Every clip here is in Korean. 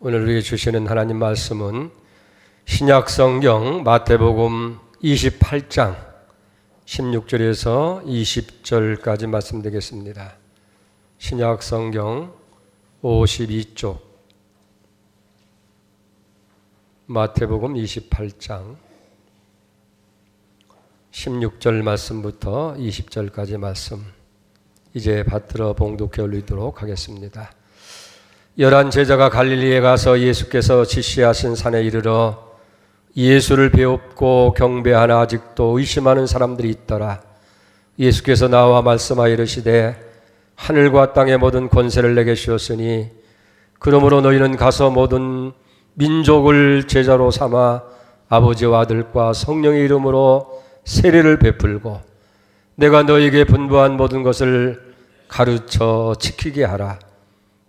오늘 우리에게 주시는 하나님 말씀은 신약성경 마태복음 28장 16절에서 20절까지 말씀드리겠습니다. 신약성경 52쪽 마태복음 28장 16절 말씀부터 20절까지 말씀 이제 받들어 봉독해 올리도록 하겠습니다. 11 제자가 갈릴리에 가서 예수께서 지시하신 산에 이르러 예수를 배웁고 경배하나 아직도 의심하는 사람들이 있더라. 예수께서 나와 말씀하여 이르시되 하늘과 땅의 모든 권세를 내게 주었으니 그러므로 너희는 가서 모든 민족을 제자로 삼아 아버지와 아들과 성령의 이름으로 세례를 베풀고 내가 너희에게 분부한 모든 것을 가르쳐 지키게 하라.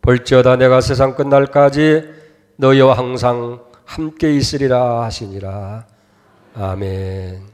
볼지어다 내가 세상 끝날까지 너희와 항상 함께 있으리라 하시니라. 아멘.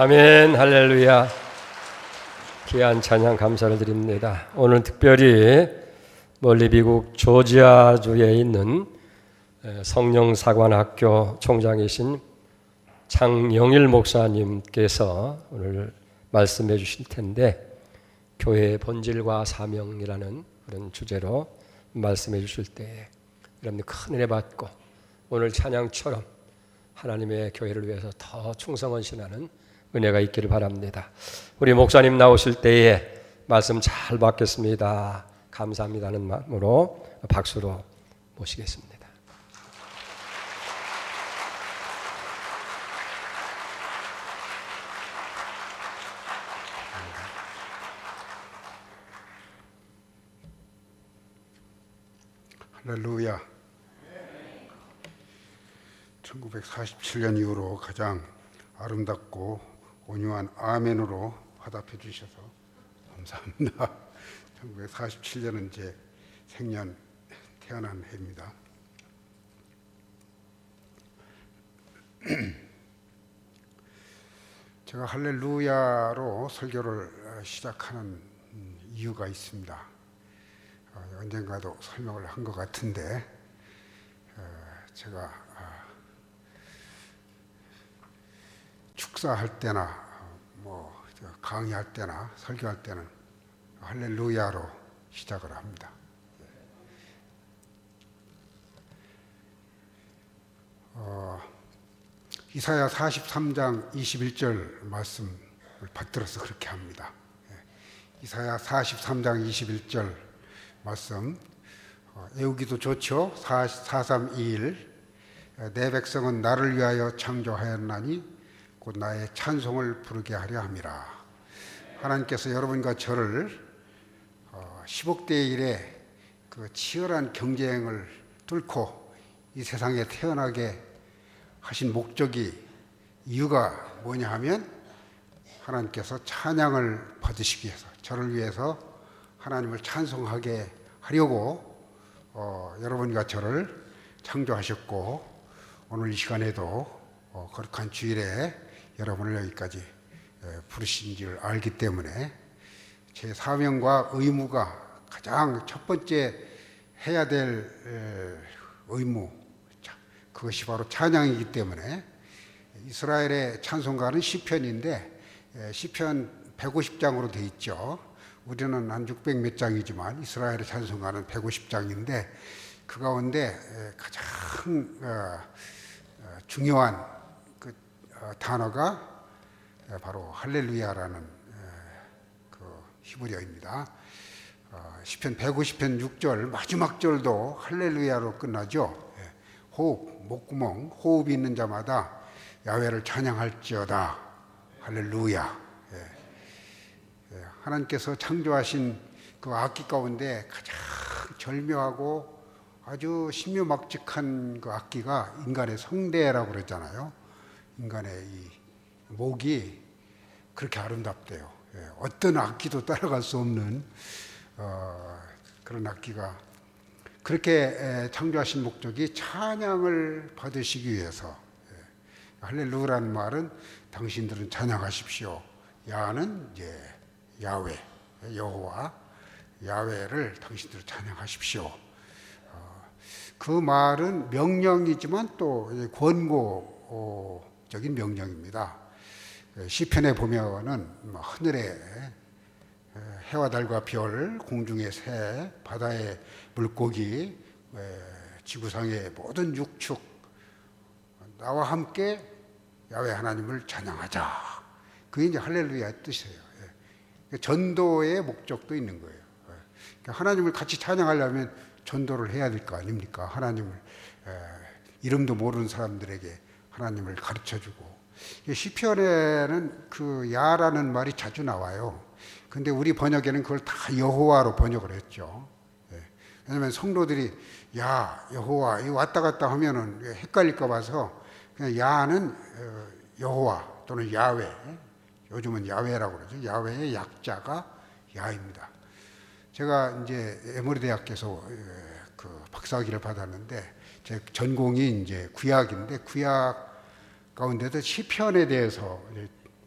아멘. 할렐루야. 귀한 찬양 감사를 드립니다. 오늘 특별히 멀리 미국 조지아주에 있는 성령사관학교 총장이신 장영일 목사님께서 오늘 말씀해 주실 텐데 교회의 본질과 사명이라는 그런 주제로 말씀해 주실 때 여러분들 큰 은혜 받고 오늘 찬양처럼 하나님의 교회를 위해서 더 충성헌신하는 은혜가 있기를 바랍니다. 우리 목사님 나오실 때에 말씀 잘 받겠습니다. 감사합니다는 마음으로 박수로 모시겠습니다. 할렐루야. 1947년 이후로 가장 아름답고 온유한 아멘으로 화답해 주셔서 감사합니다. 1947년은 제 생년 태어난 해입니다. 제가 할렐루야로 설교를 시작하는 이유가 있습니다. 언젠가도 설명을 한 것 같은데 제가 축사할 때나 강의할 때나 설교할 때는 할렐루야로 시작을 합니다. 이사야 43장 21절 말씀을 받들어서 그렇게 합니다. 이사야 43장 21절 말씀 외우기도 좋죠. 4321 내 백성은 나를 위하여 창조하였나니 곧 나의 찬송을 부르게 하려 함이라. 하나님께서 여러분과 저를 10억 대 1의 그 치열한 경쟁을 뚫고 이 세상에 태어나게 하신 목적이 이유가 뭐냐 하면 하나님께서 찬양을 받으시기 위해서 저를 위해서 하나님을 찬송하게 하려고 여러분과 저를 창조하셨고 오늘 이 시간에도 거룩한 주일에 여러분을 여기까지 부르신 줄 알기 때문에 제 사명과 의무가 가장 첫 번째 해야 될 의무, 그것이 바로 찬양이기 때문에 이스라엘의 찬송가는 시편인데 시편 150장으로 되어 있죠. 우리는 한 600 몇 장이지만 이스라엘의 찬송가는 150장인데 그 가운데 가장 중요한 그 단어가 바로 할렐루야라는 그 히브리어입니다. 시편 150편 6절 마지막 절도 할렐루야로 끝나죠. 호흡, 목구멍, 호흡이 있는 자마다 야훼를 찬양할지어다. 할렐루야. 하나님께서 창조하신 그 악기 가운데 가장 절묘하고 아주 신묘막직한 그 악기가 인간의 성대라고 그러잖아요. 인간의 이 목이 그렇게 아름답대요. 어떤 악기도 따라갈 수 없는 그런 악기가 그렇게 창조하신 목적이 찬양을 받으시기 위해서. 할렐루야라는 말은 당신들은 찬양하십시오. 야는 이제 야훼, 여호와, 야훼를 당신들 찬양하십시오. 그 말은 명령이지만 또 권고적인 명령입니다. 시편에 보면은 하늘에 해와 달과 별, 공중의 새, 바다의 물고기, 지구상의 모든 육축 나와 함께 야훼 하나님을 찬양하자. 그게 이제 할렐루야의 뜻이에요. 전도의 목적도 있는 거예요. 하나님을 같이 찬양하려면 전도를 해야 될 거 아닙니까? 하나님을 이름도 모르는 사람들에게 하나님을 가르쳐주고 시편에는 그 야라는 말이 자주 나와요. 근데 우리 번역에는 그걸 다 여호와로 번역을 했죠. 왜냐하면 성도들이 야, 여호와 이거 왔다 갔다 하면은 헷갈릴까 봐서 그냥 야는 여호와 또는 야훼, 요즘은 야훼라고 그러죠. 야훼의 약자가 야입니다. 제가 이제 에모리 대학에서 그 박사학위를 받았는데 제 전공이 이제 구약인데 구약 가운데도 시편에 대해서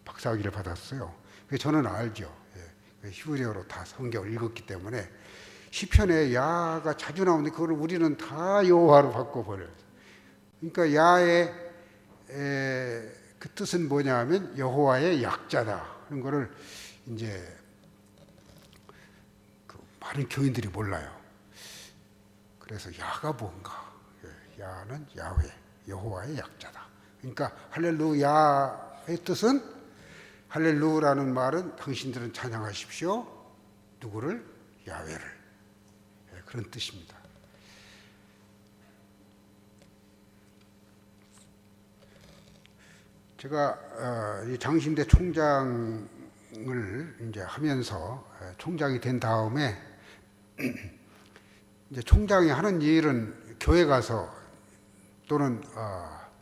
박사학위를 받았어요. 저는 알죠. 히브리어로 다 성경을 읽었기 때문에 시편에 야가 자주 나오는데 그걸 우리는 다 여호와로 바꿔버려요. 그러니까 야의 그 뜻은 뭐냐 하면 여호와의 약자다. 그런 거를 이제 그 많은 교인들이 몰라요. 그래서 야가 뭔가? 야는 야훼, 여호와의 약자다. 그러니까 할렐루야의 뜻은, 할렐루라는 말은 당신들은 찬양하십시오. 누구를? 야훼를. 그런 뜻입니다. 제가 이 장신대 총장을 이제 하면서 총장이 된 다음에 이제 총장이 하는 일은 교회 가서 또는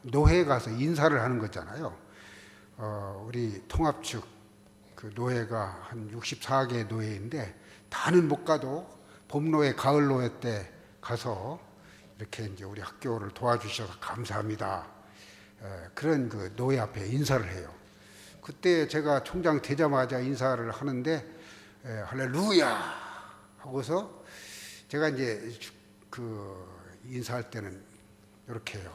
노회 가서 인사를 하는 거잖아요. 우리 통합 측 그 노회가 한 64개 노회인데 다는 못 가도 봄노회, 가을노회 때 가서 이렇게 이제 우리 학교를 도와주셔서 감사합니다. 그런 그 노회 앞에 인사를 해요. 그때 제가 총장 되자마자 인사를 하는데 할렐루야 하고서 제가 이제 그 인사할 때는 이렇게 해요.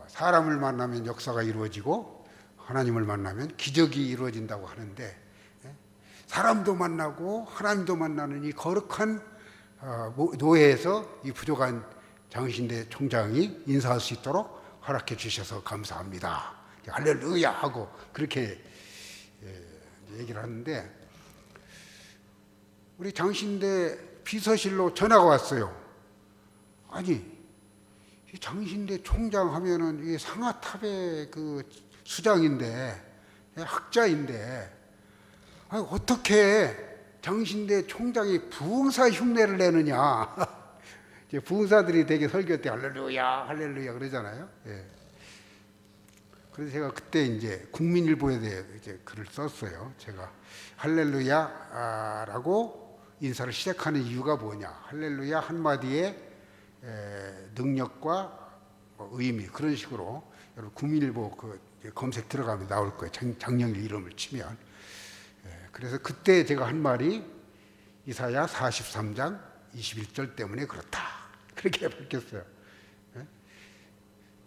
사람을 만나면 역사가 이루어지고 하나님을 만나면 기적이 이루어진다고 하는데, 사람도 만나고 하나님도 만나는 이 거룩한 노예에서 이 부족한 장신대 총장이 인사할 수 있도록 허락해 주셔서 감사합니다. 할렐루야 하고 그렇게 얘기를 하는데, 우리 장신대 비서실로 전화가 왔어요. 아니, 이 장신대 총장 하면은 이 상하탑의 그 수장인데, 학자인데, 아니, 어떻게 장신대 총장이 부흥사 흉내를 내느냐. 이제 부흥사들이 되게 설교 때 할렐루야, 할렐루야 그러잖아요. 예. 그래서 제가 그때 이제 국민일보에 대해 이제 글을 썼어요. 제가 할렐루야라고 인사를 시작하는 이유가 뭐냐. 할렐루야 한마디에 능력과 의미, 그런 식으로 여러분 국민일보 그 검색 들어가면 나올 거예요. 장영일 이름을 치면. 그래서 그때 제가 한 말이 이사야 43장 21절 때문에 그렇다. 그렇게 밝혔어요.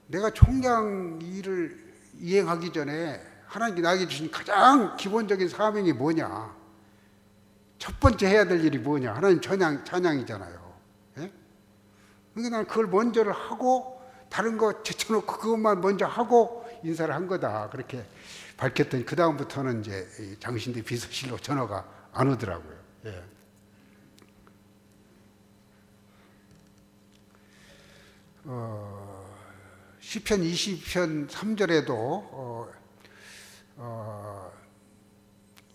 내가 총장 일을 이행하기 전에 하나님께 나에게 주신 가장 기본적인 사명이 뭐냐? 첫 번째 해야 될 일이 뭐냐? 하나님 찬양이잖아요. 그러니까 난 그걸 먼저를 하고 다른 거 제쳐놓고 그것만 먼저 하고 인사를 한 거다. 그렇게 밝혔더니 그 다음부터는 이제 장신대 비서실로 전화가 안 오더라고요. 예. 시편 20편 3절에도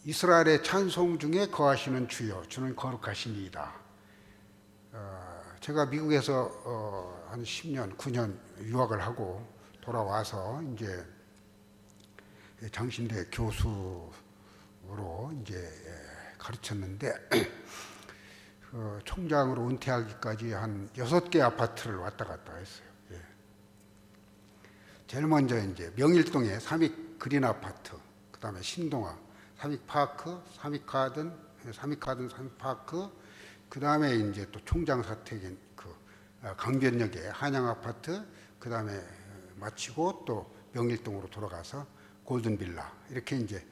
이스라엘의 찬송 중에 거하시는 주여, 주는 거룩하시니이다. 제가 미국에서 한 10년, 9년 유학을 하고 돌아와서 이제 장신대 교수로 이제 가르쳤는데 총장으로 은퇴하기까지 한 6개 아파트를 왔다 갔다 했어요. 예. 제일 먼저 이제 명일동에 삼익 그린 아파트, 그 다음에 신동아 삼익파크, 삼익가든, 삼익파크, 그 다음에 이제 또 총장 사택인 그 강변역에 한양 아파트, 그 다음에 마치고 또 명일동으로 돌아가서 골든빌라, 이렇게 이제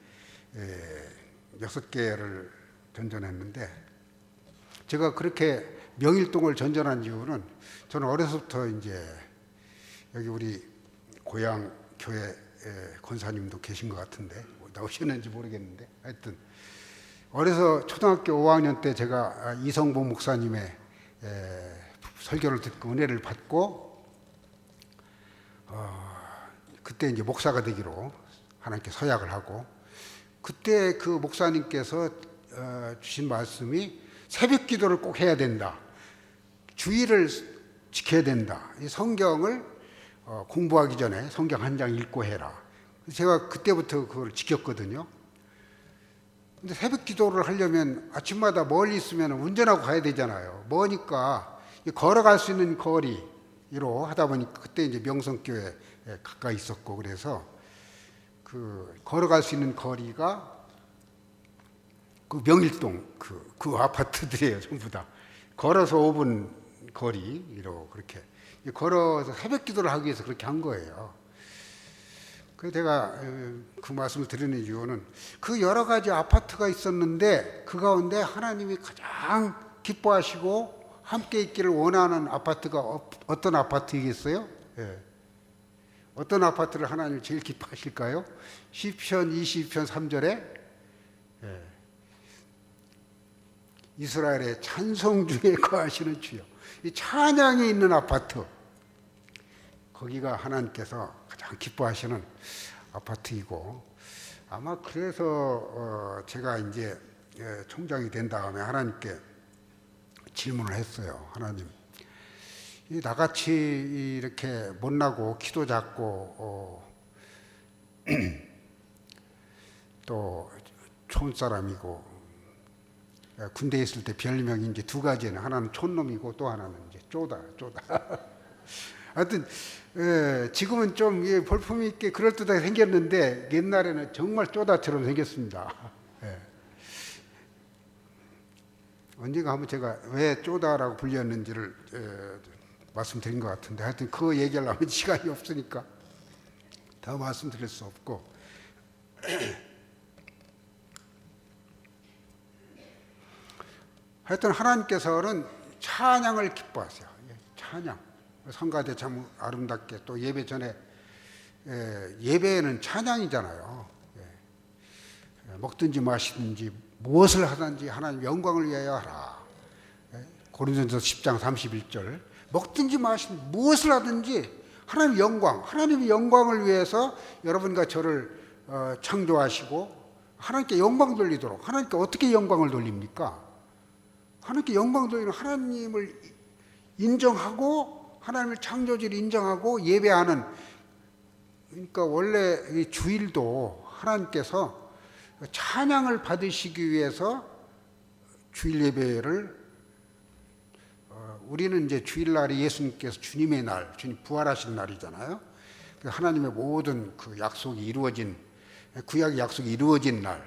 6개를 전전했는데, 제가 그렇게 명일동을 전전한 이유는 저는 어려서부터 이제 여기 우리 고향 교회 권사님도 계신 것 같은데 뭐 나오셨는지 모르겠는데, 하여튼 어려서 초등학교 5학년 때 제가 이성보 목사님의 설교를 듣고 은혜를 받고 그때 이제 목사가 되기로 하나님께 서약을 하고, 그때 그 목사님께서 주신 말씀이 새벽 기도를 꼭 해야 된다. 주의를 지켜야 된다. 이 성경을 공부하기 전에 성경 한 장 읽고 해라. 제가 그때부터 그걸 지켰거든요. 근데 새벽 기도를 하려면 아침마다 멀리 있으면 운전하고 가야 되잖아요. 머니까 걸어갈 수 있는 거리로 하다 보니까 그때 이제 명성교회 가까이 있었고, 그래서 그 걸어갈 수 있는 거리가 그 명일동 그 아파트들이에요. 전부 다 걸어서 5분 거리로 그렇게 걸어서 새벽 기도를 하기 위해서 그렇게 한 거예요. 그래서 제가 그 말씀을 드리는 이유는 그 여러 가지 아파트가 있었는데 그 가운데 하나님이 가장 기뻐하시고 함께 있기를 원하는 아파트가 어떤 아파트이겠어요? 예. 어떤 아파트를 하나님 제일 기뻐하실까요? 시편 22편 3절에 이스라엘의 찬송 중에 거하시는 주여. 이 찬양이 있는 아파트, 거기가 하나님께서 가장 기뻐하시는 아파트이고, 아마 그래서 제가 이제 총장이 된 다음에 하나님께 질문을 했어요. 하나님, 나같이 이렇게 못나고 키도 작고 또 촌사람이고, 군대에 있을 때 별명이 이제 두 가지는, 하나는 촌놈이고 또 하나는 이제 쪼다. 하여튼 지금은 좀 볼품 있게 그럴듯하게 생겼는데 옛날에는 정말 쪼다처럼 생겼습니다. 언젠가 한번 제가 왜 쪼다라고 불렸는지를 말씀드린 것 같은데, 하여튼 그 얘기하려면 시간이 없으니까 더 말씀드릴 수 없고, 하여튼 하나님께서는 찬양을 기뻐하세요. 찬양. 성가대 참 아름답게, 또 예배 전에 예배는 찬양이잖아요. 먹든지 마시든지 무엇을 하든지 하나님 영광을 위하여 하라. 고린도전서 10장 31절. 먹든지 마시든지 무엇을 하든지 하나님 영광, 하나님의 영광을 위해서 여러분과 저를 창조하시고 하나님께 영광 돌리도록. 하나님께 어떻게 영광을 돌립니까? 하나님께 영광 돌리는, 하나님을 인정하고 하나님을 창조주를 인정하고 예배하는. 그러니까 원래 이 주일도 하나님께서 찬양을 받으시기 위해서 주일 예배를, 우리는 이제 주일날이 예수님께서 주님의 날, 주님 부활하신 날이잖아요. 하나님의 모든 그 약속이 이루어진, 구약의 약속이 이루어진 날,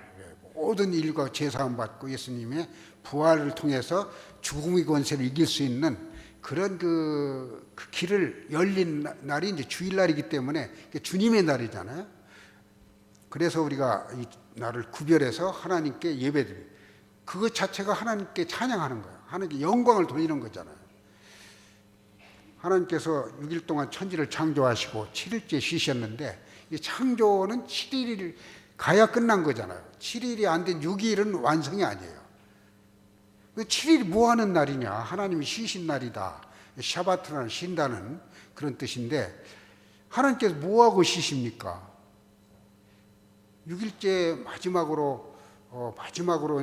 모든 일과 제사함 받고 예수님의 부활을 통해서 죽음의 권세를 이길 수 있는 그런 그 길을 열린 날이 이제 주일날이기 때문에 주님의 날이잖아요. 그래서 우리가 이 날을 구별해서 하나님께 예배드립니다. 그것 자체가 하나님께 찬양하는 거예요. 하나님께 영광을 돌리는 거잖아요. 하나님께서 6일 동안 천지를 창조하시고 7일째 쉬셨는데, 이 창조는 7일을 가야 끝난 거잖아요. 7일이 안 된 6일은 완성이 아니에요. 7일이 뭐 하는 날이냐? 하나님이 쉬신 날이다. 샤바트라는 쉰다는 그런 뜻인데, 하나님께서 뭐 하고 쉬십니까? 6일째 마지막으로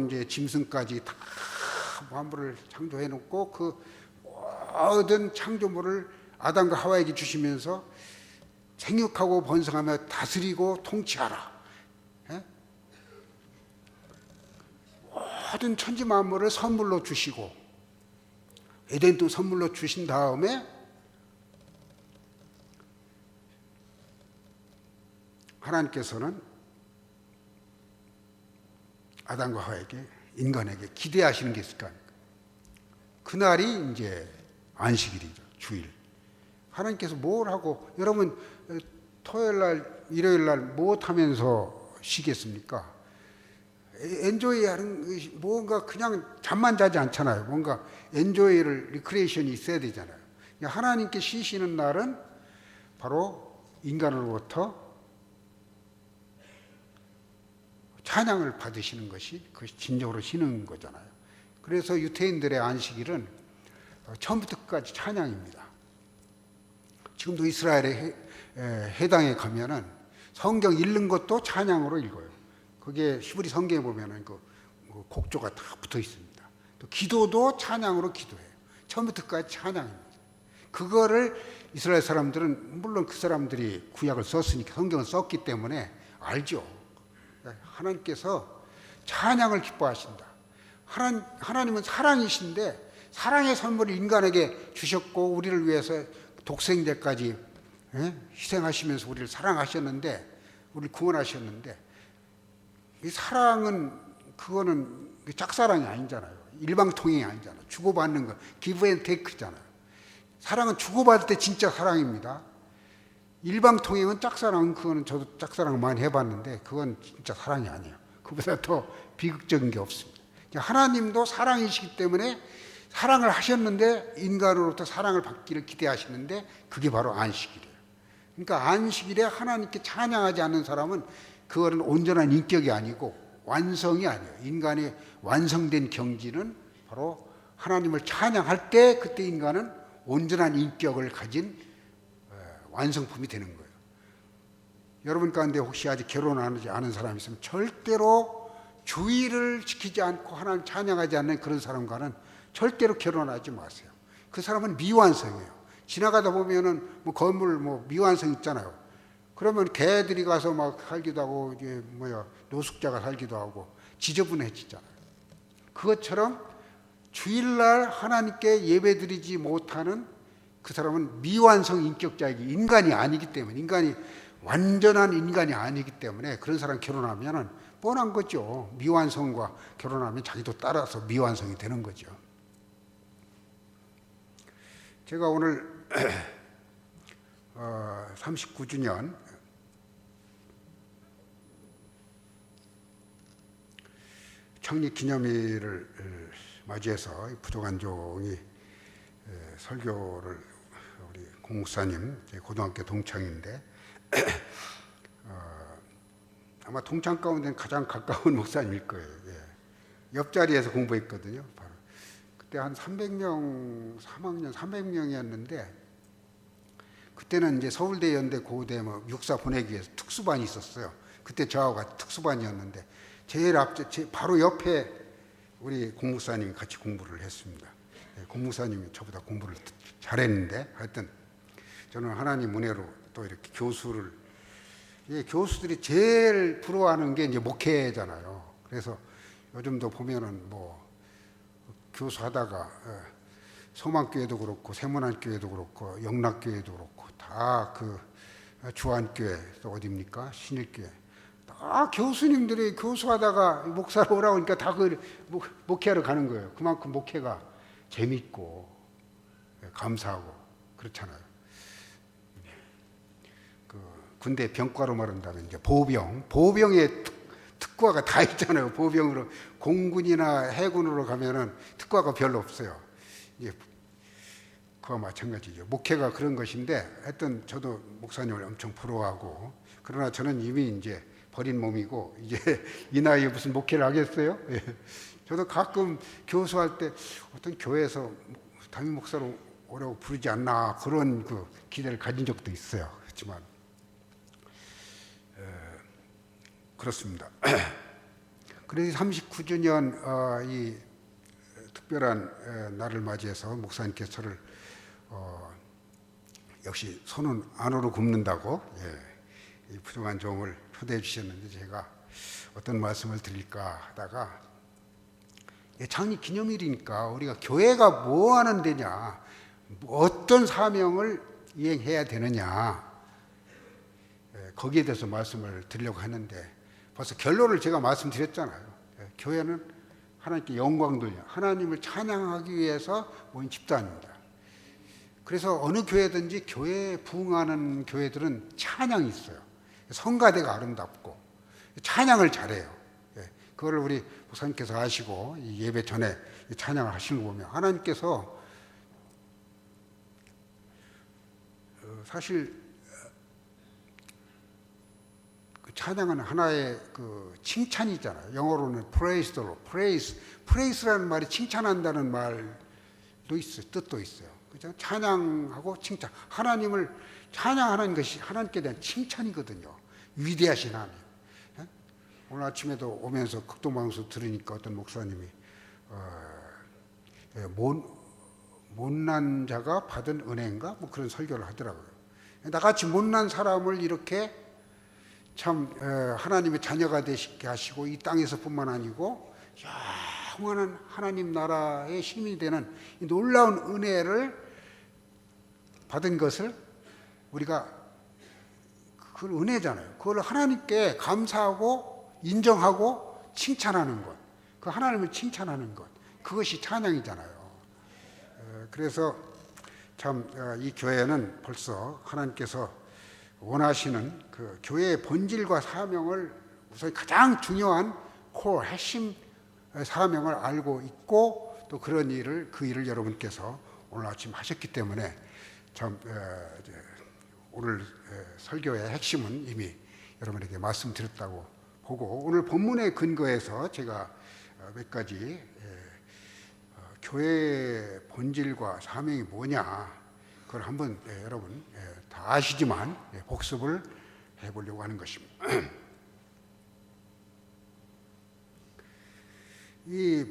이제 짐승까지 다 만물을 창조해 놓고 그 모든 창조물을 아담과 하와에게 주시면서 생육하고 번성하며 다스리고 통치하라. 모든 천지 만물을 선물로 주시고 에덴도 선물로 주신 다음에 하나님께서는 아담과 하와에게, 인간에게 기대하시는 게 있을까? 그날이 이제 안식일이죠. 주일. 하나님께서 뭘 하고, 여러분 토요일날 일요일날 무엇하면서 쉬겠습니까? 엔조이하는, 뭔가 그냥 잠만 자지 않잖아요. 뭔가 엔조이를, 리크레이션이 있어야 되잖아요. 하나님께 쉬시는 날은 바로 인간으로부터 찬양을 받으시는 것이, 그것이 진정으로 쉬는 거잖아요. 그래서 유태인들의 안식일은 처음부터 끝까지 찬양입니다. 지금도 이스라엘의 해당에 가면은 성경 읽는 것도 찬양으로 읽어요. 그게 히브리 성경에 보면은 그 곡조가 다 붙어 있습니다. 또 기도도 찬양으로 기도해요. 처음부터 끝까지 찬양입니다. 그거를 이스라엘 사람들은, 물론 그 사람들이 구약을 썼으니까, 성경을 썼기 때문에 알죠. 하나님께서 찬양을 기뻐하신다. 하나님은 사랑이신데 사랑의 선물을 인간에게 주셨고 우리를 위해서 독생자까지 희생하시면서 우리를 사랑하셨는데, 우리를 구원하셨는데, 이 사랑은, 그거는 짝사랑이 아니잖아요. 일방통행이 아니잖아요. 주고받는 거, give and take잖아요. 사랑은 주고받을 때 진짜 사랑입니다. 일방통행은 짝사랑은, 그거는 저도 짝사랑 많이 해봤는데 그건 진짜 사랑이 아니에요. 그보다 더 비극적인 게 없습니다. 하나님도 사랑이시기 때문에 사랑을 하셨는데 인간으로부터 사랑을 받기를 기대하시는데 그게 바로 안식일이에요. 그러니까 안식일에 하나님께 찬양하지 않는 사람은 그거는 온전한 인격이 아니고 완성이 아니에요. 인간의 완성된 경지는 바로 하나님을 찬양할 때 그때 인간은 온전한 인격을 가진 완성품이 되는 거예요. 여러분 가운데 혹시 아직 결혼하지 않은 사람이 있으면 절대로 주의를 지키지 않고 하나님 찬양하지 않는 그런 사람과는 절대로 결혼하지 마세요. 그 사람은 미완성이에요. 지나가다 보면은 뭐 건물 미완성 있잖아요. 그러면 개들이 가서 막 살기도 하고 이제 노숙자가 살기도 하고 지저분해지잖아요. 그것처럼 주일날 하나님께 예배드리지 못하는 그 사람은 미완성 인격자이기 인간이 아니기 때문에 인간이 완전한 인간이 아니기 때문에 그런 사람 결혼하면은 뻔한 거죠. 미완성과 결혼하면 자기도 따라서 미완성이 되는 거죠. 제가 오늘 39주년 창립 기념일을 맞이해서 부족한종이 설교를 우리 공목사님 고등학교 동창인데 아마 동창 가운데 가장 가까운 목사님일 거예요. 예. 옆자리에서 공부했거든요. 바로. 그때 한 300명, 3학년 300명이었는데 그때는 이제 서울대, 연대, 고대 육사 보내기 위해서 특수반이 있었어요. 그때 저하고 같이 특수반이었는데 제일 바로 옆에 우리 공목사님이 같이 공부를 했습니다. 예, 공목사님이 저보다 공부를 잘했는데 하여튼 저는 하나님 은혜로 또 이렇게 교수를 교수들이 제일 부러워하는 게 이제 목회잖아요. 그래서 요즘도 보면은 교수하다가 소망교회도 그렇고 세문안교회도 그렇고 영락교회도 그렇고 다 그 주안교회 또 어디입니까? 신일교회 다 교수님들이 교수하다가 목사로 오라고 하니까 다 그 목회하러 가는 거예요. 그만큼 목회가 재밌고 감사하고 그렇잖아요. 군대 병과로 말한다면 이제 보병의 특과가 다 있잖아요. 보병으로 공군이나 해군으로 가면은 특과가 별로 없어요. 이제 그와 마찬가지죠. 목회가 그런 것인데 하여튼 저도 목사님을 엄청 부러워하고 그러나 저는 이미 이제 버린 몸이고 이제 이 나이에 무슨 목회를 하겠어요? 예. 저도 가끔 교수할 때 어떤 교회에서 담임 목사로 오라고 부르지 않나 그런 그 기대를 가진 적도 있어요. 그렇지만 그렇습니다. 그래서 39주년 이 특별한 날을 맞이해서 목사님께서 저를 역시 손은 안으로 굽는다고 이 부족한 종을 초대해 주셨는데 제가 어떤 말씀을 드릴까 하다가 창립 기념일이니까 우리가 교회가 뭐 하는 데냐, 어떤 사명을 이행해야 되느냐 거기에 대해서 말씀을 드리려고 하는데 벌써 결론을 제가 말씀드렸잖아요. 교회는 하나님께 영광 돌려 하나님을 찬양하기 위해서 모인 집단입니다. 그래서 어느 교회든지 교회에 부응하는 교회들은 찬양이 있어요. 성가대가 아름답고 찬양을 잘해요. 그거를 우리 목사님께서 아시고 이 예배 전에 찬양을 하시는 거 보면 하나님께서 사실 찬양은 하나의 그 칭찬이잖아요. 영어로는 praise the Lord. praise라는 말이 칭찬한다는 말도 있어요. 뜻도 있어요. 그죠? 찬양하고 칭찬. 하나님을 찬양하는 것이 하나님께 대한 칭찬이거든요. 위대하신 하나님. 오늘 아침에도 오면서 극동방송 들으니까 어떤 목사님이 못난 자가 받은 은혜인가? 뭐 그런 설교를 하더라고요. 나같이 못난 사람을 이렇게 참 하나님의 자녀가 되시게 하시고 이 땅에서뿐만 아니고 영원한 하나님 나라의 힘이 되는 이 놀라운 은혜를 받은 것을 우리가 그 은혜잖아요. 그걸 하나님께 감사하고 인정하고 칭찬하는 것, 그 하나님을 칭찬하는 것, 그것이 찬양이잖아요. 그래서 참 이 교회는 벌써 하나님께서 원하시는 그 교회의 본질과 사명을 우선 가장 중요한 콜 핵심 사명을 알고 있고 또 그 일을 여러분께서 오늘 아침 하셨기 때문에 참 오늘 설교의 핵심은 이미 여러분에게 말씀드렸다고 보고, 오늘 본문에 근거해서 제가 몇 가지 교회의 본질과 사명이 뭐냐, 그걸 한번 여러분 다 아시지만 복습을 해보려고 하는 것입니다. 이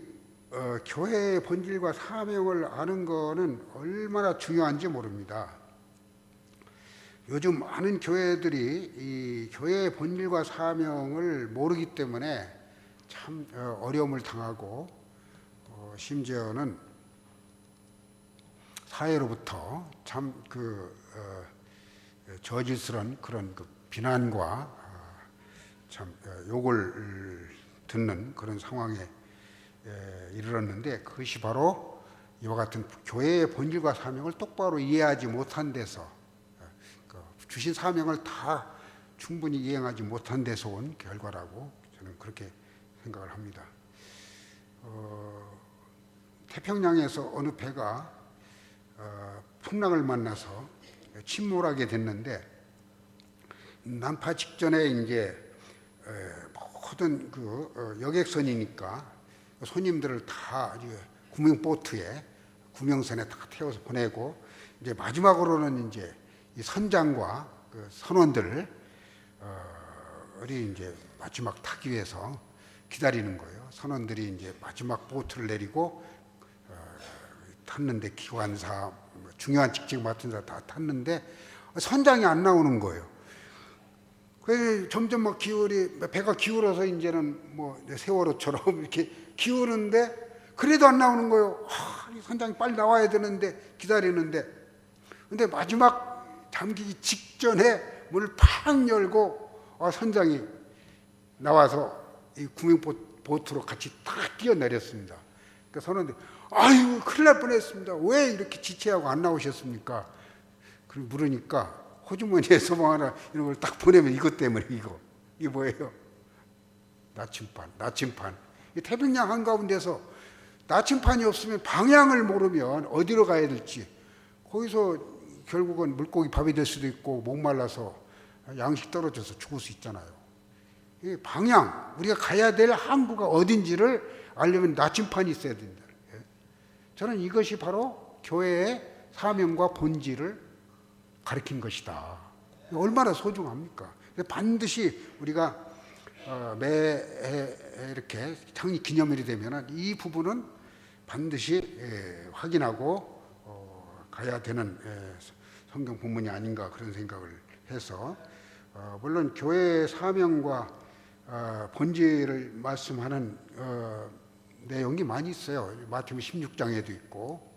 교회의 본질과 사명을 아는 거는 얼마나 중요한지 모릅니다. 요즘 많은 교회들이 이 교회의 본질과 사명을 모르기 때문에 참 어려움을 당하고, 심지어는 사회로부터 참 저질스러운 그런 비난과 참 욕을 듣는 그런 상황에 이르렀는데, 그것이 바로 이와 같은 교회의 본질과 사명을 똑바로 이해하지 못한 데서, 주신 사명을 다 충분히 이행하지 못한 데서 온 결과라고 저는 그렇게 생각을 합니다. 태평양에서 어느 배가 풍랑을 만나서 침몰하게 됐는데, 난파 직전에 이제 모든 여객선이니까 손님들을 다 구명보트에, 구명선에 다 태워서 보내고, 이제 마지막으로는 이제 이 선장과 선원들을 이제 마지막 타기 위해서 기다리는 거예요. 선원들이 이제 마지막 보트를 내리고 탔는데, 기관사, 중요한 직책 맡은 사 다 탔는데 선장이 안 나오는 거예요. 그래서 점점 배가 기울어서 이제는 세월호처럼 이렇게 기우는데 그래도 안 나오는 거예요. 이 선장이 빨리 나와야 되는데 기다리는데, 근데 마지막 잠기기 직전에 문을 팍 열고 선장이 나와서 이 구명보트로 같이 탁 뛰어내렸습니다. 그러니까 선원들이 아이고 큰일 날 뻔했습니다. 왜 이렇게 지체하고 안 나오셨습니까? 그리고 물으니까 호주머니에서 뭐 하나 이런 걸 딱 보내면 이것 때문에 이게 뭐예요? 나침판. 이 태평양 한가운데서 나침판이 없으면 방향을 모르면 어디로 가야 될지, 거기서 결국은 물고기 밥이 될 수도 있고 목말라서 양식 떨어져서 죽을 수 있잖아요. 이 방향, 우리가 가야 될 항구가 어딘지를 알려면 나침판이 있어야 된다. 저는 이것이 바로 교회의 사명과 본질을 가르친 것이다. 얼마나 소중합니까? 반드시 우리가 매해 이렇게 창립 기념일이 되면 이 부분은 반드시 확인하고 가야 되는 성경 본문이 아닌가, 그런 생각을 해서, 물론 교회의 사명과 본질을 말씀하는 내용이 많이 있어요. 마태복음 16장에도 있고.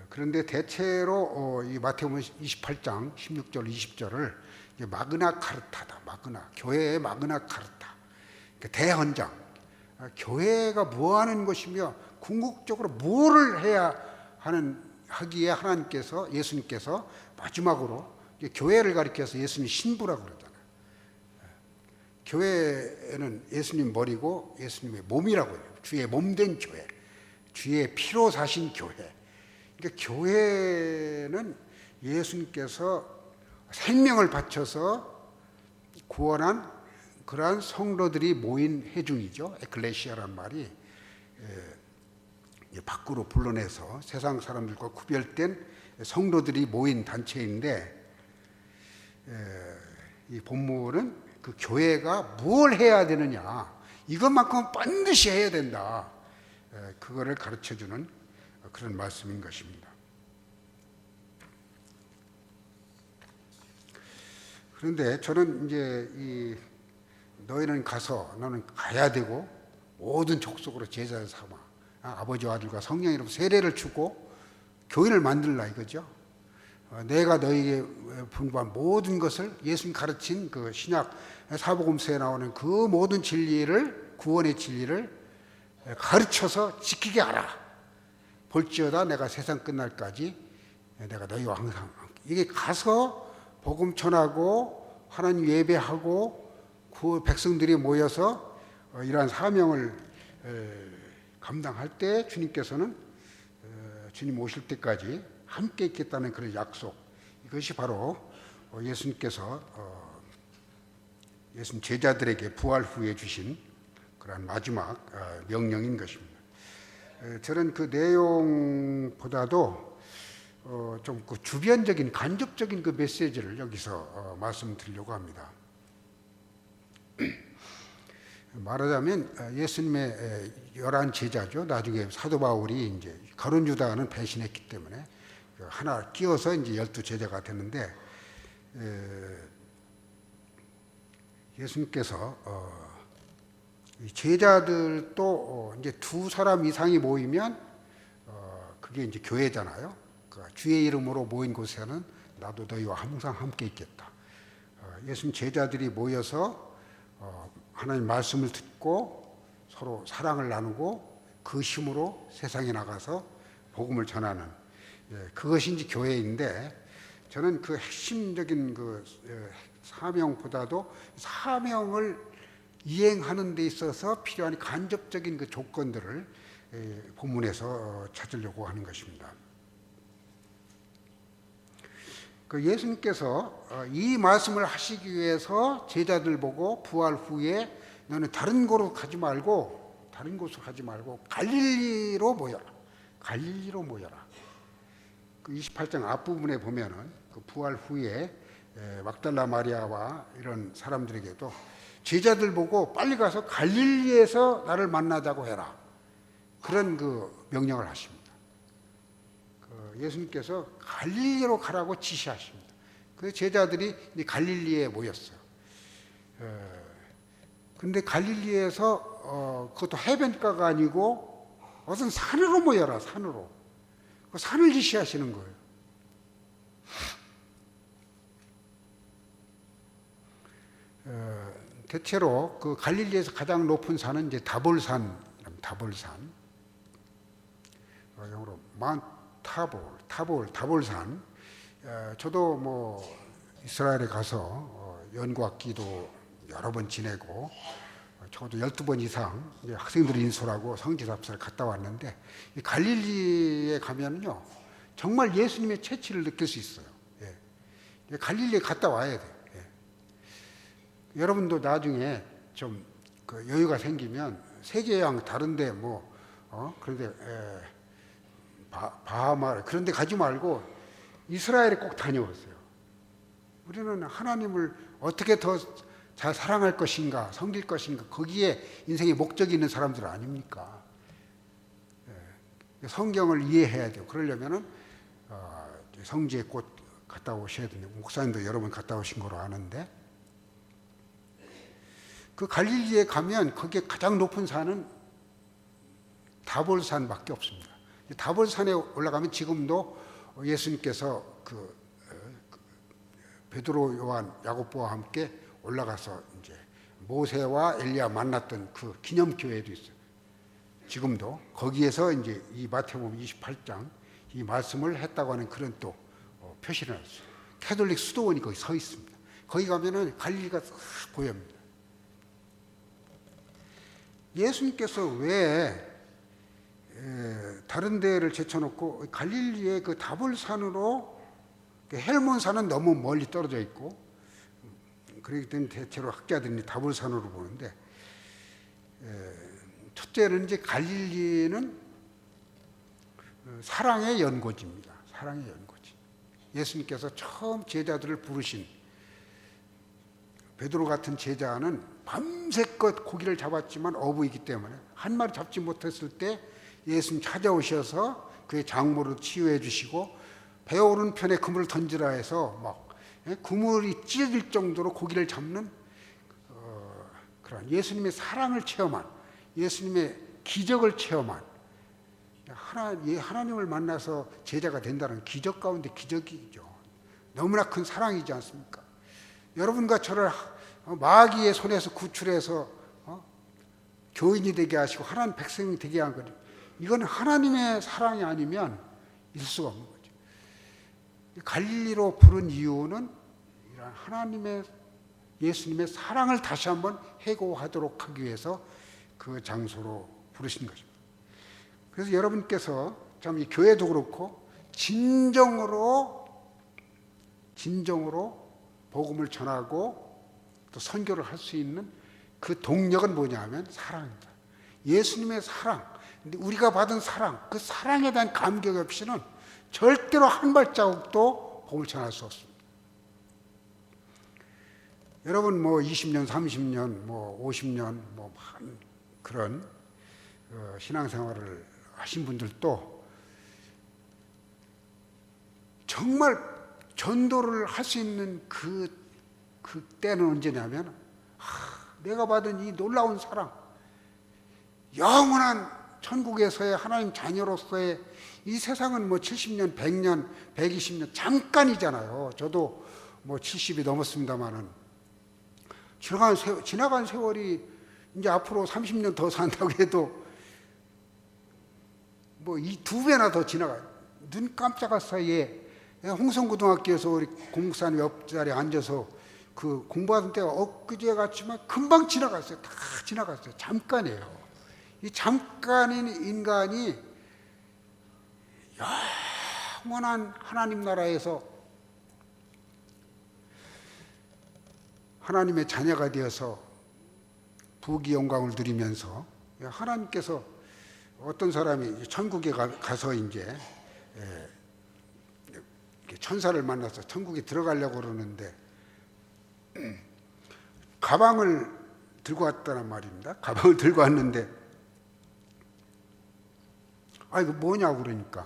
그런데 대체로 이 마태복음 28장 16절 20절을 마그나 카르타다. 교회의 마그나 카르타. 대헌장. 교회가 뭐 하는 것이며 궁극적으로 뭐를 해야 하기에 하나님께서, 예수님께서 마지막으로 교회를 가리켜서 예수님 신부라고 그러잖아요. 교회는 예수님 머리고 예수님의 몸이라고 해요. 주의 몸된 교회, 주의 피로 사신 교회. 그러니까 교회는 예수님께서 생명을 바쳐서 구원한 그러한 성도들이 모인 회중이죠. 에클레시아란 말이 밖으로 불러내서 세상 사람들과 구별된 성도들이 모인 단체인데, 이 본문은 그 교회가 뭘 해야 되느냐, 이것만큼은 반드시 해야 된다, 그거를 가르쳐주는 그런 말씀인 것입니다. 그런데 저는 이제 너희는 가서, 너는 가야 되고 모든 족속으로 제자를 삼아 아버지와 아들과 성령 이름 세례를 주고 교인을 만들라 이거죠. 내가 너희에게 분부한 모든 것을, 예수님 가르친 그 신약 사복음서에 나오는 그 모든 진리를, 구원의 진리를 가르쳐서 지키게 하라. 볼지어다 내가 세상 끝날까지 내가 너희와 항상, 이게 가서 복음 전하고 하나님 예배하고 그 백성들이 모여서 이러한 사명을 감당할 때 주님께서는 주님 오실 때까지 함께 있겠다는 그런 약속, 이것이 바로 예수님께서 예수님 제자들에게 부활 후에 주신 그러한 마지막 명령인 것입니다. 저는 그 내용보다도 좀 그 주변적인 간접적인 그 메시지를 여기서 말씀드리려고 합니다. 말하자면 예수님의 11 제자죠. 나중에 사도 바울이 이제 가룟 유다는 배신했기 때문에 하나 끼워서 이제 12 제자가 됐는데, 예수님께서 제자들도 이제 2 사람 이상이 모이면 그게 이제 교회잖아요. 그러니까 주의 이름으로 모인 곳에는 나도 너희와 항상 함께 있겠다. 예수님 제자들이 모여서 하나님 말씀을 듣고 서로 사랑을 나누고 그 힘으로 세상에 나가서 복음을 전하는, 그것이 이제 교회인데, 저는 그 핵심적인 그 사명보다도 사명을 이행하는 데 있어서 필요한 간접적인 그 조건들을 본문에서 찾으려고 하는 것입니다. 그 예수님께서 이 말씀을 하시기 위해서 제자들 보고 부활 후에 너는 다른 곳으로 가지 말고 갈릴리로 모여라. 갈릴리로 모여라. 그 28장 앞부분에 보면은 그 부활 후에 막달라 마리아와 이런 사람들에게도 제자들 보고 빨리 가서 갈릴리에서 나를 만나자고 해라. 그런 그 명령을 하십니다. 예수님께서 갈릴리로 가라고 지시하십니다. 그 제자들이 갈릴리에 모였어요. 근데 갈릴리에서 그것도 해변가가 아니고 어떤 산으로 모여라. 산으로. 그 산을 지시하시는 거예요. 대체로 그 갈릴리에서 가장 높은 산은 이제 다볼산, 영어로 마운트 타볼산. 저도 뭐 이스라엘에 가서 연구학기도 여러 번 지내고 적어도 12번 이상 학생들 인솔하고 성지답사를 갔다 왔는데, 이 갈릴리에 가면요 정말 예수님의 채취를 느낄 수 있어요. 갈릴리에 갔다 와야 돼요. 여러분도 나중에 좀 그 여유가 생기면 세계여행 다른데 그런데 바하마 그런데 가지 말고 이스라엘에 꼭 다녀오세요. 우리는 하나님을 어떻게 더 잘 사랑할 것인가, 섬길 것인가, 거기에 인생의 목적이 있는 사람들 아닙니까? 성경을 이해해야 돼요. 그러려면은 성지에 꼭 갔다 오셔야 돼요. 목사님도 여러 번 갔다 오신 거로 아는데, 그 갈릴리에 가면 거기에 가장 높은 산은 다볼산밖에 없습니다. 다볼산에 올라가면 지금도 예수님께서 베드로, 요한, 야고보와 함께 올라가서 이제 모세와 엘리야 만났던 그 기념교회도 있어요. 지금도 거기에서 이제 이 마태복음 28장 이 말씀을 했다고 하는 그런 또 표시를 놨어요. 캐톨릭 수도원이 거기 서 있습니다. 거기 가면은 갈릴리가 싹 보입니다. 예수님께서 왜 다른 데를 제쳐놓고 갈릴리의 그 다볼산으로, 헬몬산은 너무 멀리 떨어져 있고 그렇기 때문에 대체로 학자들이 다볼산으로 보는데, 첫째는 이제 갈릴리는 사랑의 연고지입니다. 사랑의 연고지. 예수님께서 처음 제자들을 부르신 베드로 같은 제자는 밤새껏 고기를 잡았지만 어부이기 때문에 한 마리 잡지 못했을 때 예수님 찾아오셔서 그의 장모를 치유해 주시고 배 오른편에 그물을 던지라 해서 막 그물이 찢어질 정도로 고기를 잡는 그런 예수님의 사랑을 체험한, 예수님의 기적을 체험한, 하나님을 만나서 제자가 된다는 기적 가운데 기적이죠. 너무나 큰 사랑이지 않습니까? 여러분과 저를 마귀의 손에서 구출해서 교인이 되게 하시고 하나님 백성이 되게 한 거죠. 이건 하나님의 사랑이 아니면 있을 수가 없는 거죠. 갈릴리로 부른 이유는 이런 하나님의, 예수님의 사랑을 다시 한번 해고하도록 하기 위해서 그 장소로 부르신 것입니다. 그래서 여러분께서 참 이 교회도 그렇고 진정으로 복음을 전하고 또 선교를 할 수 있는 그 동력은 뭐냐면 사랑입니다. 예수님의 사랑, 우리가 받은 사랑, 그 사랑에 대한 감격이 없이는 절대로 한 발자국도 복음을 전할 수 없습니다. 여러분 뭐 20년, 30년, 뭐 50년 뭐 그런 신앙생활을 하신 분들도 정말 전도를 할 수 있는 그 때는 언제냐면 내가 받은 이 놀라운 사랑, 영원한 천국에서의 하나님 자녀로서의 이 세상은 뭐 70년, 100년, 120년 잠깐이잖아요. 저도 뭐 70이 넘었습니다만은 지나간 세월이 이제 앞으로 30년 더 산다고 해도 뭐 이 2배나 더 지나가요. 눈 깜짝할 사이에 홍성고등학교에서 우리 공사님 옆자리에 앉아서 그 공부하던 때가 엊그제 같지만 금방 지나갔어요. 다 지나갔어요. 잠깐이에요. 이 잠깐인 인간이 영원한 하나님 나라에서 하나님의 자녀가 되어서 부귀 영광을 누리면서 하나님께서 어떤 사람이 천국에 가서 이제 천사를 만나서 천국에 들어가려고 그러는데 가방을 들고 왔다는 말입니다. 가방을 들고 왔는데 이거 뭐냐고 그러니까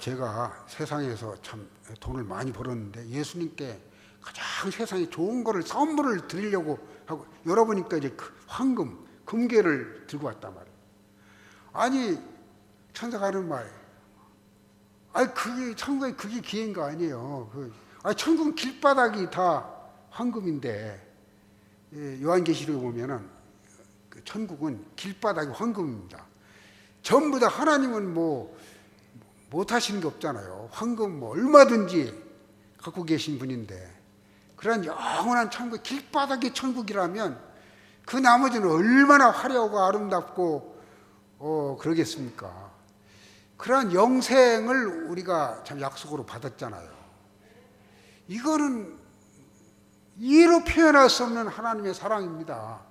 제가 세상에서 참 돈을 많이 벌었는데 예수님께 가장 세상에 좋은 거를 선물을 드리려고 하고 열어보니까 이제 황금, 금괴를 들고 왔단 말이에요. 아니 천사가 하는 말, 그게 천국에 그게 기회인가 아니에요. 천국은 길바닥이 다 황금인데 요한계시록에 보면은 천국은 길바닥이 황금입니다. 전부 다 하나님은 뭐 못하시는 게 없잖아요. 황금 뭐 얼마든지 갖고 계신 분인데 그런 영원한 천국, 길바닥의 천국이라면 그 나머지는 얼마나 화려하고 아름답고 그러겠습니까? 그러한 영생을 우리가 참 약속으로 받았잖아요. 이거는 이로 표현할 수 없는 하나님의 사랑입니다.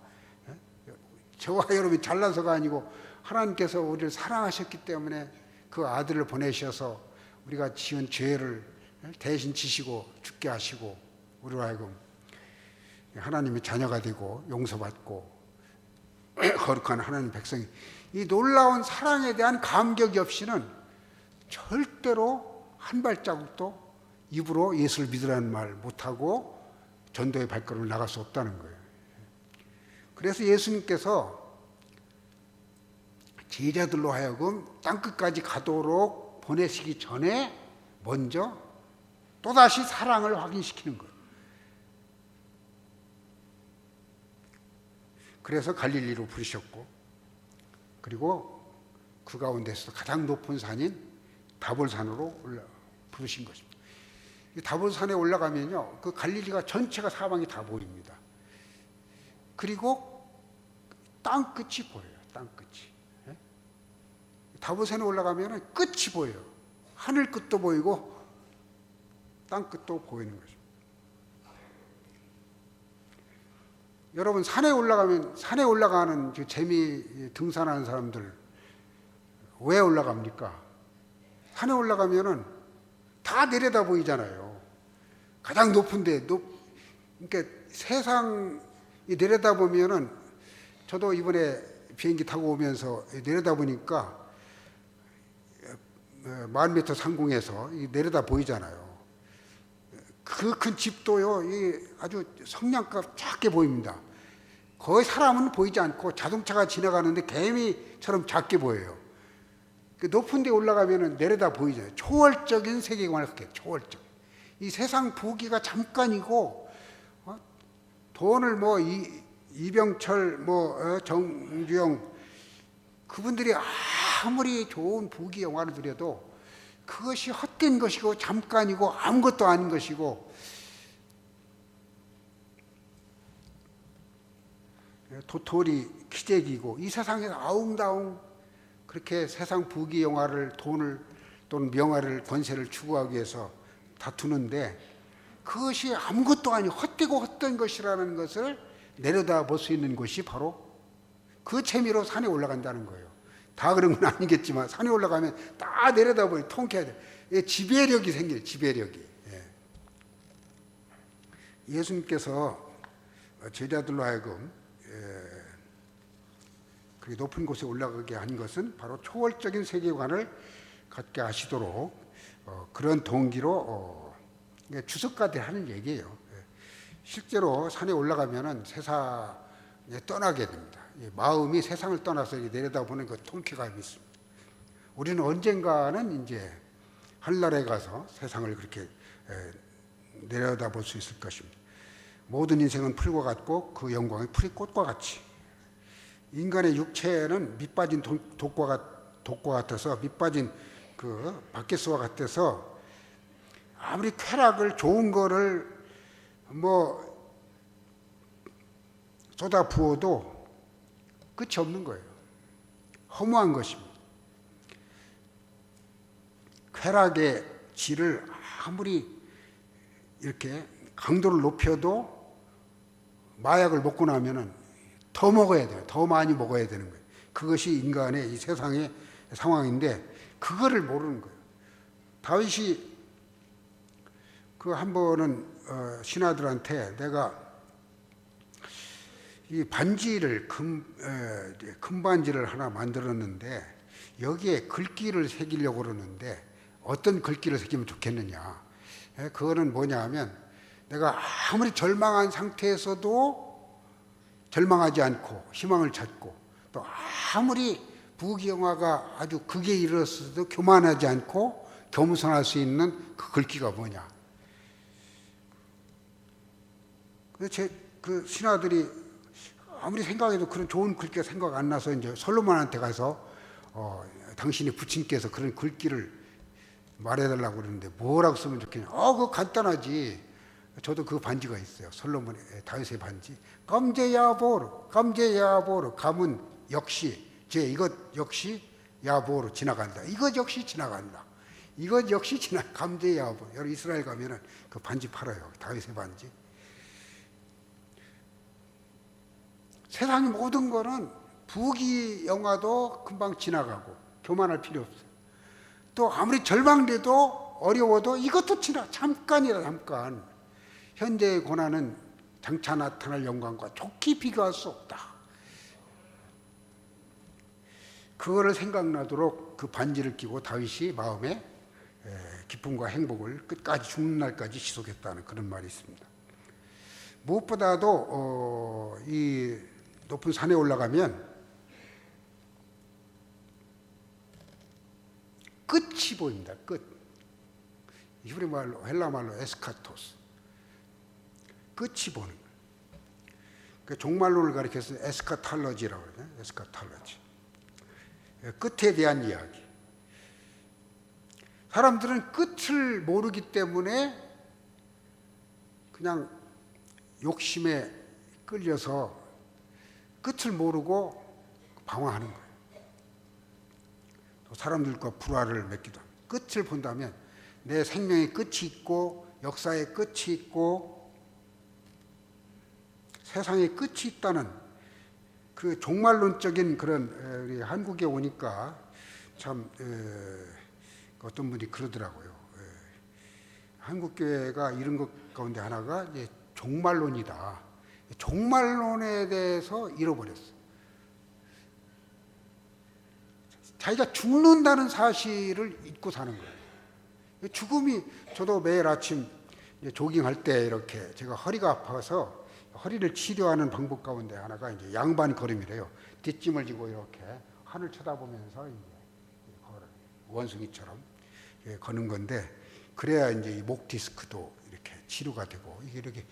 저와 여러분이 잘나서가 아니고 하나님께서 우리를 사랑하셨기 때문에 그 아들을 보내셔서 우리가 지은 죄를 대신 지시고 죽게 하시고 우리로 하여금 하나님의 자녀가 되고 용서받고 거룩한 하나님 백성이 이 놀라운 사랑에 대한 감격이 없이는 절대로 한 발자국도 입으로 예수를 믿으라는 말 못하고 전도의 발걸음을 나갈 수 없다는 거예요. 그래서 예수님께서 제자들로 하여금 땅끝까지 가도록 보내시기 전에 먼저 또다시 사랑을 확인시키는 거예요. 그래서 갈릴리로 부르셨고 그리고 그 가운데서 가장 높은 산인 다볼산으로 부르신 것입니다. 이 다볼산에 올라가면요, 그 갈릴리가 전체가 사방이 다 보입니다. 그리고 땅 끝이 보여요. 땅 끝이. 다볼산에 올라가면 끝이 보여요. 하늘 끝도 보이고 땅 끝도 보이는 거죠. 여러분 산에 올라가는 그 재미 등산하는 사람들 왜 올라갑니까? 산에 올라가면은 다 내려다 보이잖아요. 가장 높은데 그러니까 세상이 내려다 보면은 저도 이번에 비행기 타고 오면서 내려다 보니까 10,000m 상공에서 내려다 보이잖아요. 그 큰 집도요, 아주 성냥갑 작게 보입니다. 거의 사람은 보이지 않고 자동차가 지나가는데 개미처럼 작게 보여요. 그 높은 데 올라가면 내려다 보이잖아요. 초월적인 세계관을 갖게, 초월적. 이 세상 부귀가 잠깐이고, 돈을 이병철, 정주영, 그분들이 아무리 좋은 부귀 영화를 누려도 그것이 헛된 것이고 잠깐이고 아무것도 아닌 것이고 도토리 기재기고 이 세상에서 아웅다웅 그렇게 세상 부귀 영화를 돈을 또는 명화를 권세를 추구하기 위해서 다투는데 그것이 아무것도 아니고 헛되고 헛된 것이라는 것을 내려다볼 수 있는 곳이 바로 그 재미로 산에 올라간다는 거예요. 다 그런 건 아니겠지만 산에 올라가면 다 내려다보니 통쾌해야 돼. 지배력이 생겨요. 지배력이. 예수님께서 제자들로 하여금 그렇게 높은 곳에 올라가게 한 것은 바로 초월적인 세계관을 갖게 하시도록 그런 동기로 주석가들이 하는 얘기예요. 실제로 산에 올라가면은 세상에 떠나게 됩니다. 마음이 세상을 떠나서 내려다보는 그 통쾌감이 있습니다. 우리는 언젠가는 이제 하늘나라에 가서 세상을 그렇게 내려다볼 수 있을 것입니다. 모든 인생은 풀과 같고 그 영광이 풀이 꽃과 같이. 인간의 육체는 밑빠진 독과 같아서 밑빠진 그 바켓스와 같아서 아무리 쾌락을 좋은 거를 뭐 쏟아 부어도 끝이 없는 거예요. 허무한 것입니다. 쾌락의 질을 아무리 이렇게 강도를 높여도 마약을 먹고 나면은 더 먹어야 돼요. 더 많이 먹어야 되는 거예요. 그것이 인간의 이 세상의 상황인데 그거를 모르는 거예요. 다윗이 그 한 번은 신하들한테 내가 이 반지를 금 반지를 하나 만들었는데 여기에 글귀를 새기려고 그러는데 어떤 글귀를 새기면 좋겠느냐. 그거는 뭐냐 하면 내가 아무리 절망한 상태에서도 절망하지 않고 희망을 찾고 또 아무리 부귀영화가 아주 극에 이르렀어도 교만하지 않고 겸손할 수 있는 그 글귀가 뭐냐. 그래서 그 신하들이 아무리 생각해도 그런 좋은 글귀가 생각 안 나서 이제 솔로몬한테 가서 당신이 부친께서 그런 글귀를 말해달라고 그러는데 뭐라고 쓰면 좋겠냐. 그거 간단하지. 저도 그 반지가 있어요. 솔로몬의 다윗의 반지. 감제야보로, 감제야보로. 감은 역시 이것 역시 야보로 지나간다. 이것 역시 지나간다. 이것 역시 감제야보. 여러분 이스라엘 가면은 그 반지 팔아요. 다윗의 반지. 세상의 모든 거는 부귀 영화도 금방 지나가고 교만할 필요 없어요. 또 아무리 절망돼도 어려워도 이것도 잠깐이라 잠깐. 현재의 고난은 장차 나타날 영광과 좋게 비교할 수 없다. 그거를 생각나도록 그 반지를 끼고 다윗이 마음에 기쁨과 행복을 끝까지 죽는 날까지 지속했다는 그런 말이 있습니다. 무엇보다도 이 높은 산에 올라가면 끝이 보입니다. 끝. 히브리 말로 헬라 말로 에스카토스. 끝이 보는 거예요. 그 종말론을 가리켜서 에스카탈러지라고 그러죠. 에스카탈러지. 끝에 대한 이야기. 사람들은 끝을 모르기 때문에 그냥 욕심에 끌려서 끝을 모르고 방황하는 거예요. 또 사람들과 불화를 맺기도 합니다. 끝을 본다면 내 생명의 끝이 있고 역사의 끝이 있고 세상의 끝이 있다는 그 종말론적인 그런 우리 한국에 오니까 참 어떤 분이 그러더라고요. 한국 교회가 이런 것 가운데 하나가 이제 종말론이다. 종말론에 대해서 잃어버렸어. 자기가 죽는다는 사실을 잊고 사는 거예요. 죽음이 저도 매일 아침 조깅할 때 이렇게 제가 허리가 아파서 허리를 치료하는 방법 가운데 하나가 이제 양반 걸음이래요. 뒷짐을 지고 이렇게 하늘 쳐다보면서 이제 원숭이처럼 거는 건데 그래야 이제 이 목 디스크도 이렇게 치료가 되고 이게 이렇게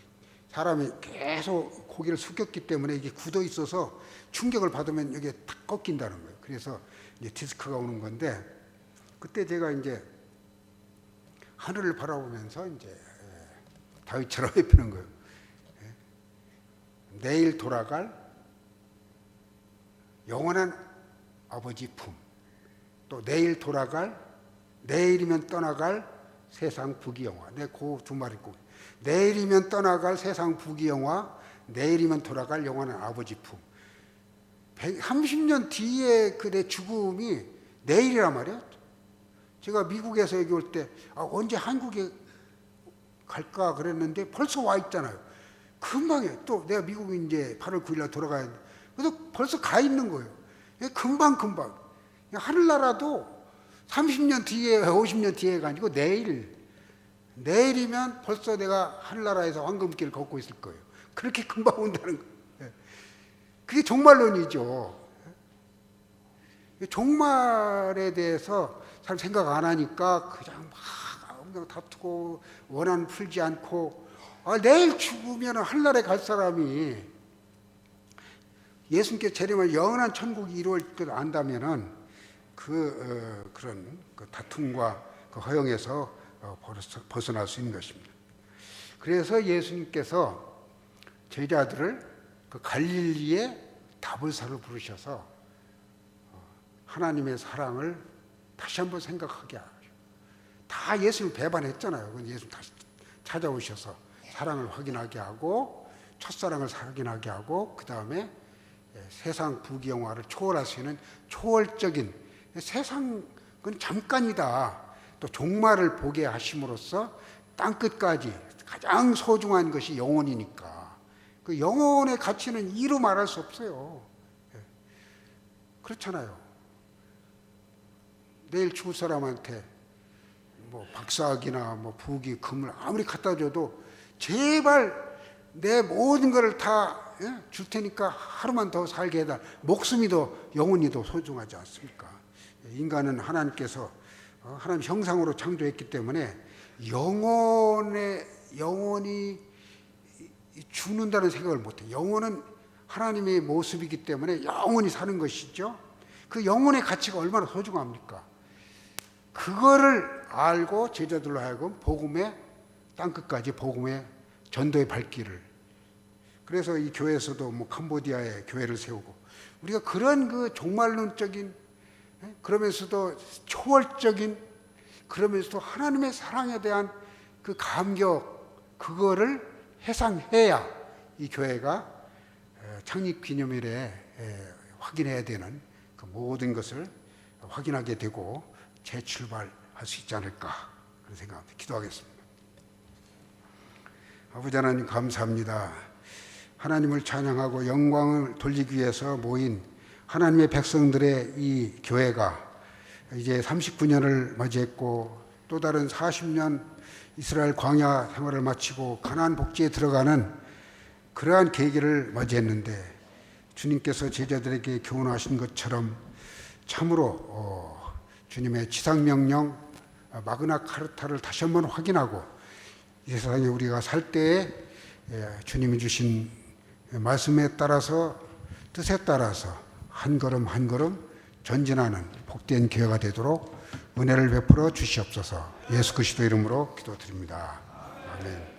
사람이 계속 고개를 숙였기 때문에 이게 굳어 있어서 충격을 받으면 이게 탁 꺾인다는 거예요. 그래서 이제 디스크가 오는 건데 그때 제가 이제 하늘을 바라보면서 이제 다윗처럼 해피는 거예요. 내일 돌아갈 영원한 아버지 품. 또 내일 돌아갈, 내일이면 떠나갈 세상 부귀영화. 내 그 두 마리 꼭. 내일이면 떠나갈 세상 부귀영화, 내일이면 돌아갈 영원한 아버지 품. 30년 뒤에 그 내 죽음이 내일이란 말이야. 제가 미국에서 여기 올 때 언제 한국에 갈까 그랬는데 벌써 와 있잖아요. 금방에 또 내가 미국에 이제 8월 9일 날 돌아가야 돼. 그래서 벌써 가 있는 거예요. 금방. 하늘나라도 30년 뒤에 50년 뒤에가 아니고 내일이면 벌써 내가 하늘나라에서 황금길 걷고 있을 거예요. 그렇게 금방 온다는 거예요. 그게 종말론이죠. 종말에 대해서 잘 생각 안 하니까 그냥 막 다투고 원한 풀지 않고 내일 죽으면 하늘나라에 갈 사람이 예수님께서 재림할 영원한 천국이 이루어질 걸 안다면은 그런 그 다툼과 그 허영에서 벗어날 수 있는 것입니다. 그래서 예수님께서 제자들을 그 갈릴리의 다볼사로 부르셔서 하나님의 사랑을 다시 한번 생각하게 하죠. 다 예수님 배반했잖아요. 예수님 다시 찾아오셔서 사랑을 확인하게 하고 첫사랑을 확인하게 하고 그 다음에 세상 부귀영화를 초월할 수 있는 초월적인 세상은 잠깐이다. 또 종말을 보게 하심으로써 땅끝까지 가장 소중한 것이 영혼이니까 그 영혼의 가치는 이루 말할 수 없어요. 그렇잖아요. 내일 죽을 사람한테 뭐 박사학이나 뭐 부귀 금을 아무리 갖다 줘도 제발 내 모든 것을 다 줄 테니까 하루만 더 살게 해달. 목숨이 더 영혼이 더 소중하지 않습니까? 인간은 하나님께서 하나님 형상으로 창조했기 때문에 영혼이 죽는다는 생각을 못해. 영혼은 하나님의 모습이기 때문에 영원히 사는 것이죠. 그 영혼의 가치가 얼마나 소중합니까? 그거를 알고 제자들로 하여금 복음의 땅끝까지 복음의 전도의 발길을. 그래서 이 교회에서도 뭐 캄보디아에 교회를 세우고 우리가 그런 그 종말론적인 그러면서도 초월적인 그러면서도 하나님의 사랑에 대한 그 감격 그거를 해상해야 이 교회가 창립 기념일에 확인해야 되는 그 모든 것을 확인하게 되고 재출발할 수 있지 않을까 그런 생각합니다. 기도하겠습니다. 아버지 하나님 감사합니다. 하나님을 찬양하고 영광을 돌리기 위해서 모인 하나님의 백성들의 이 교회가 이제 39년을 맞이했고 또 다른 40년 이스라엘 광야 생활을 마치고 가나안 복지에 들어가는 그러한 계기를 맞이했는데 주님께서 제자들에게 교훈하신 것처럼 참으로 주님의 지상명령 마그나 카르타를 다시 한번 확인하고 이 세상에 우리가 살 때에 주님이 주신 말씀에 따라서 뜻에 따라서 한 걸음 한 걸음 전진하는 복된 기회가 되도록 은혜를 베풀어 주시옵소서. 예수 그리스도 이름으로 기도드립니다. 아멘.